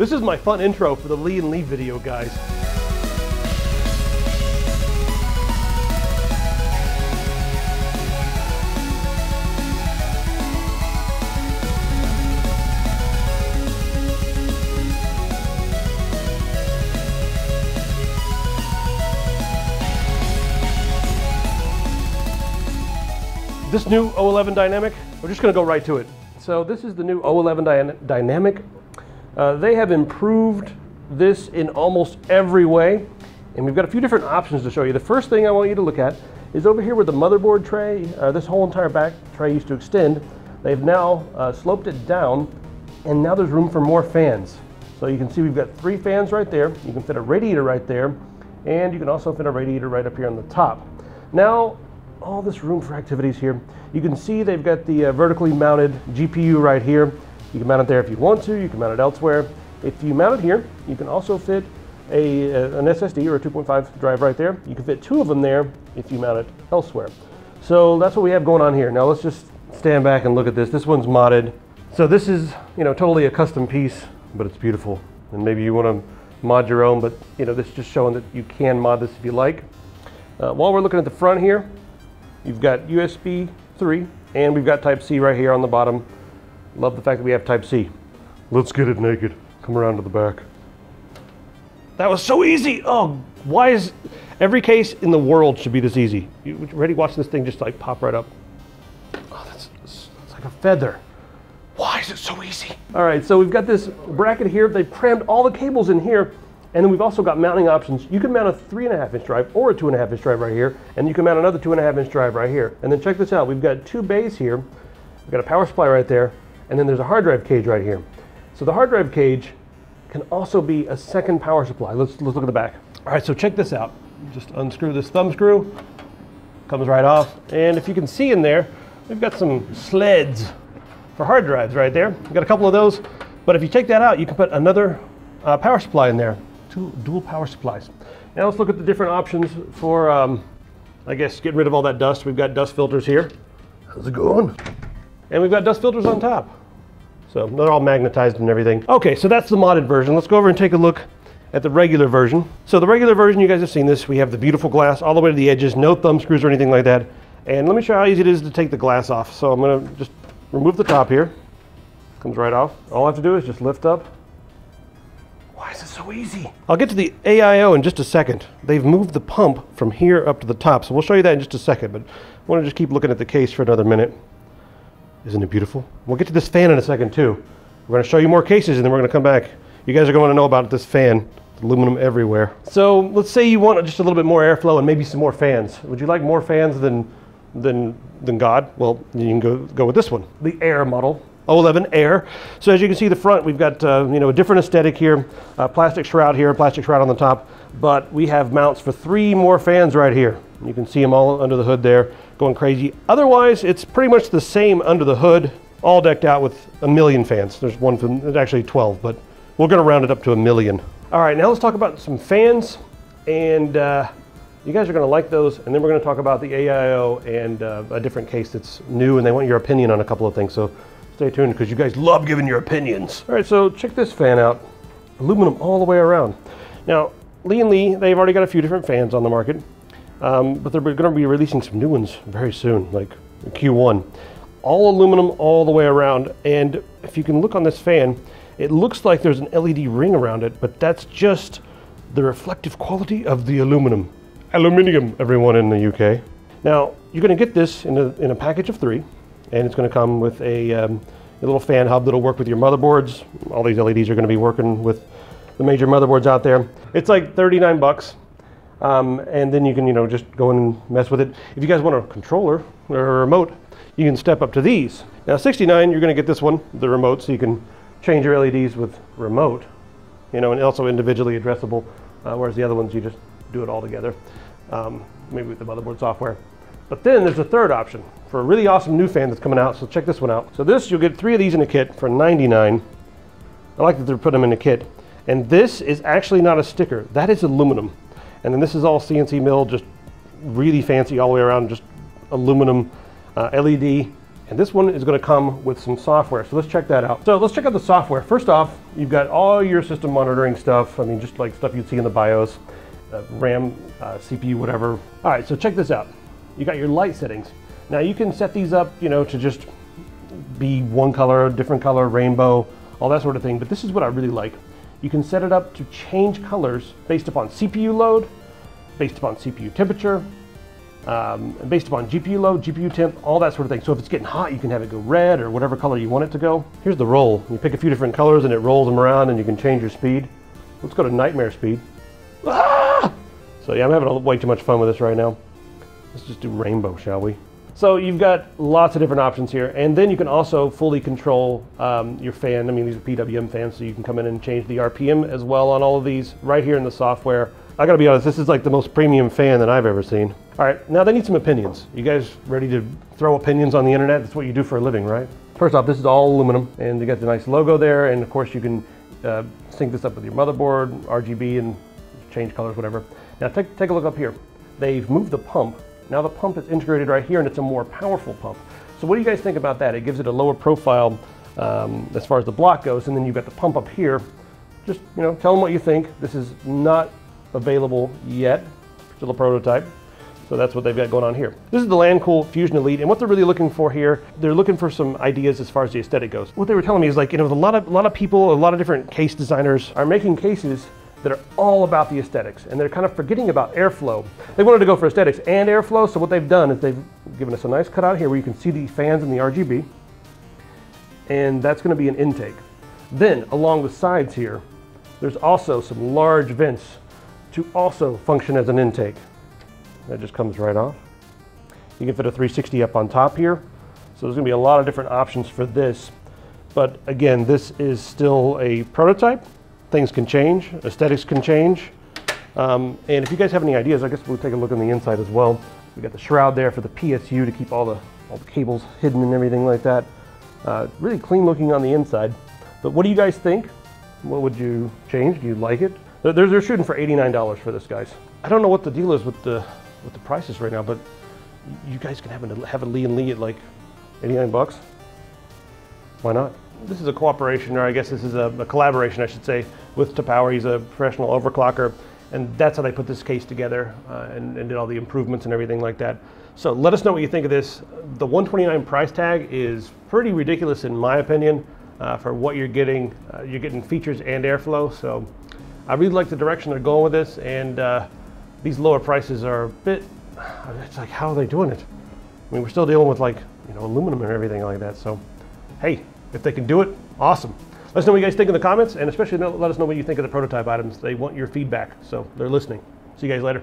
This is my fun intro for the Lian Li video, guys. This new O11 Dynamic, we're just going to go right to it. So this is the new O11 Dynamic. They have improved this in almost every way, and we've got a few different options to show you. The first thing I want you to look at is over here where the motherboard tray, this whole entire back tray used to extend. They've now sloped it down, and now there's room for more fans. So you can see we've got 3 fans right there. You can fit a radiator right there, and you can also fit a radiator right up here on the top. Now, all this room for activities here. You can see they've got the vertically mounted GPU right here. You can mount it there if you want to. You can mount it elsewhere. If you mount it here, you can also fit an SSD or a 2.5 drive right there. You can fit 2 of them there if you mount it elsewhere. So that's what we have going on here. Now let's just stand back and look at this. This one's modded. So this is, totally a custom piece, but it's beautiful. And maybe you want to mod your own, but this is just showing that you can mod this if you like. While we're looking at the front here, you've got USB 3, and we've got Type-C right here on the bottom. Love the fact that we have Type-C. Let's get it naked. Come around to the back. That was so easy! Oh, why is every case in the world should be this easy? You ready? Watch this thing just like pop right up. Oh, it's like a feather. Why is it so easy? All right, so we've got this bracket here. They've crammed all the cables in here. And then we've also got mounting options. You can mount a 3.5-inch drive or a 2.5-inch drive right here, and you can mount another 2.5-inch drive right here. And then check this out. We've got 2 bays here. We've got a power supply right there, and then there's a hard drive cage right here. So the hard drive cage can also be a second power supply. Let's look at the back. All right, so check this out. Just unscrew this thumb screw. Comes right off. And if you can see in there, we've got some sleds for hard drives right there. We've got a couple of those. But if you take that out, you can put another power supply in there. 2 dual power supplies. Now let's look at the different options for, I guess, getting rid of all that dust. We've got dust filters here. How's it going? And we've got dust filters on top. So they're all magnetized and everything. Okay, so that's the modded version. Let's go over and take a look at the regular version. So the regular version, you guys have seen this. We have the beautiful glass all the way to the edges, no thumb screws or anything like that. And let me show you how easy it is to take the glass off. So I'm gonna just remove the top here. Comes right off. All I have to do is just lift up. Why is it so easy? I'll get to the AIO in just a second. They've moved the pump from here up to the top, so we'll show you that in just a second, but I want to just keep looking at the case for another minute. Isn't it beautiful? We'll get to this fan in a second too. We're going to show you more cases and then we're going to come back. You guys are going to know about this fan. Aluminum everywhere. So let's say you want just a little bit more airflow and maybe some more fans. Would you like more fans than God? Well, you can go with this one, the Air model. O11 Air. So as you can see the front, we've got a different aesthetic here, plastic shroud here, plastic shroud on the top, but we have mounts for 3 more fans right here. You can see them all under the hood there, going crazy. Otherwise, it's pretty much the same under the hood, all decked out with 1,000,000 fans. There's actually 12, but we're going to round it up to 1,000,000. All right, now let's talk about some fans, and you guys are going to like those, and then we're going to talk about the AIO and a different case that's new, and they want your opinion on a couple of things. So stay tuned because you guys love giving your opinions. All right, so check this fan out. Aluminum all the way around. Now, Lian Li, they've already got a few different fans on the market, but they're going to be releasing some new ones very soon, like Q1. All aluminum all the way around, and if you can look on this fan, it looks like there's an LED ring around it, but that's just the reflective quality of the aluminum. Aluminium, everyone in the UK. Now, you're going to get this in a package of 3. And it's going to come with a little fan hub that'll work with your motherboards. All these LEDs are going to be working with the major motherboards out there. It's like 39 bucks. And then you can, just go in and mess with it. If you guys want a controller or a remote, you can step up to these. Now 69, you're going to get this one, the remote, so you can change your LEDs with remote, and also individually addressable, whereas the other ones, you just do it all together, maybe with the motherboard software. But then there's a third option for a really awesome new fan that's coming out, so check this one out. So this, you'll get 3 of these in a kit for $99. I like that they're putting them in a kit. And this is actually not a sticker, that is aluminum. And then this is all CNC milled, just really fancy all the way around, just aluminum LED. And this one is going to come with some software. So let's check that out. So let's check out the software. First off, you've got all your system monitoring stuff. I mean, just like stuff you'd see in the BIOS, RAM, CPU, whatever. All right, so check this out. You got your light settings. Now you can set these up, to just be one color, different color, rainbow, all that sort of thing. But this is what I really like. You can set it up to change colors based upon CPU load, based upon CPU temperature, and based upon GPU load, GPU temp, all that sort of thing. So if it's getting hot, you can have it go red or whatever color you want it to go. Here's the roll. You pick a few different colors and it rolls them around and you can change your speed. Let's go to nightmare speed. Ah! So yeah, I'm having way too much fun with this right now. Let's just do rainbow, shall we? So you've got lots of different options here. And then you can also fully control your fan. I mean, these are PWM fans, so you can come in and change the RPM as well on all of these right here in the software. I gotta be honest, this is like the most premium fan that I've ever seen. All right, now they need some opinions. You guys ready to throw opinions on the internet? That's what you do for a living, right? First off, this is all aluminum, and you got the nice logo there, and of course you can sync this up with your motherboard, RGB, and change colors, whatever. Now take a look up here. They've moved the pump. Now the pump is integrated right here, and it's a more powerful pump. So what do you guys think about that? It gives it a lower profile as far as the block goes, and then you've got the pump up here. Just, tell them what you think. This is not available yet, still a prototype. So that's what they've got going on here. This is the Lian Fusion Elite, and what they're really looking for here, they're looking for some ideas as far as the aesthetic goes. What they were telling me is like, a lot of people, a lot of different case designers are making cases that are all about the aesthetics, and they're kind of forgetting about airflow. They wanted to go for aesthetics and airflow, so what they've done is they've given us a nice cutout here where you can see the fans and the RGB, and that's going to be an intake. Then along the sides here, there's also some large vents to also function as an intake. That just comes right off. You can fit a 360 up on top here. So there's gonna be a lot of different options for this. But again, this is still a prototype. Things can change, aesthetics can change. And if you guys have any ideas, I guess we'll take a look on the inside as well. We got the shroud there for the PSU to keep all the cables hidden and everything like that. Really clean looking on the inside. But what do you guys think? What would you change? Do you like it? They're shooting for $89 for this, guys. I don't know what the deal is with the prices right now, but you guys can have a Lian Li at like 89 bucks. Why not? This is a cooperation, or I guess this is a collaboration, I should say, with Power. He's a professional overclocker, and that's how they put this case together and did all the improvements and everything like that. So let us know what you think of this. The $129 price tag is pretty ridiculous in my opinion for what you're getting. You're getting features and airflow, so I really like the direction they're going with this, and these lower prices are a bit, it's like, how are they doing it? I mean, we're still dealing with like, aluminum and everything like that. So, hey, if they can do it, awesome. Let us know what you guys think in the comments, and especially let us know what you think of the prototype items. They want your feedback, so they're listening. See you guys later.